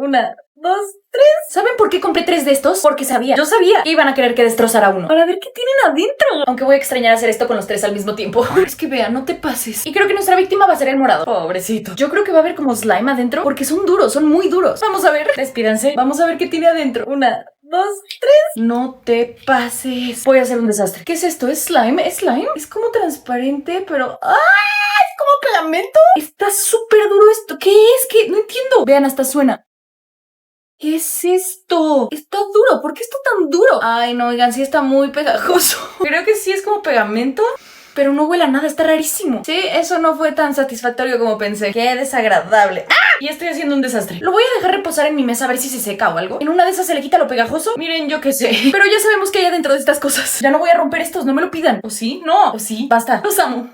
Una, dos, tres. ¿Saben por qué compré 3 de estos? Porque sabía, yo sabía que iban a querer que destrozara uno para ver qué tienen adentro. Aunque voy a extrañar hacer esto con los 3 al mismo tiempo. Es que vea, no te pases. Y creo que nuestra víctima va a ser el morado. Pobrecito. Yo creo que va a haber como slime adentro porque son duros, son muy duros. Vamos a ver, despídanse. Vamos a ver qué tiene adentro. Una, dos, tres. No te pases. Voy a hacer un desastre. ¿Qué es esto? ¿Es slime? ¿Es slime? Es como transparente, pero... ¡ah! ¿Es como pegamento? Está súper duro esto. ¿Qué es? ¿Qué? No entiendo. Vean, hasta suena. ¿Qué es esto? Está duro. ¿Por qué está tan duro? Ay, no, oigan, sí está muy pegajoso. Creo que sí es como pegamento, pero no huele a nada, está rarísimo. Sí, eso no fue tan satisfactorio como pensé. Qué desagradable. ¡Ah! Y estoy haciendo un desastre. Lo voy a dejar reposar en mi mesa a ver si se seca o algo. En una de esas se le quita lo pegajoso. Miren, yo qué sé. Pero ya sabemos qué hay adentro de estas cosas. Ya no voy a romper estos, no me lo pidan. ¿O sí? No. ¿O sí? Basta. Los amo.